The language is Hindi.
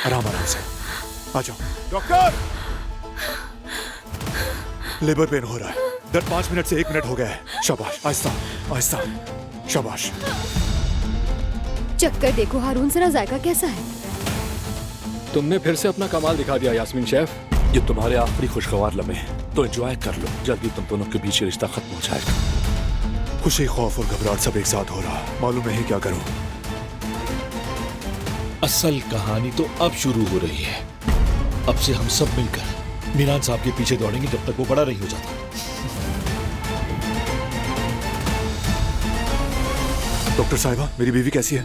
आराम आराम से आ जाओ। डॉक्टर, लेबर पेन हो रहा है, दर्द 5 मिनट से 1 मिनट हो गया है। शाबाश, आहिस्ता आहिस्ता, शाबाश। चक्कर देखो हारून, जरा जायका कैसा है? तुमने फिर से अपना कमाल दिखा दिया यास्मीन शेफ। ये तुम्हारे आखिरी खुशगवार लम्हे हैं, तो एंजॉय कर लो। जल्दी तुम दोनों के बीच ये रिश्ता खत्म हो जाएगा। खुशी, खौफ और घबराहट सब एक साथ हो रहा, मालूम नहीं क्या करूं। असल कहानी तो अब शुरू हो रही है। अब से हम सब मिलकर मीरान साहब के पीछे दौड़ेंगे जब तक वो बड़ा नहीं हो जाता। डॉक्टर साहिबा, मेरी बीवी कैसी है?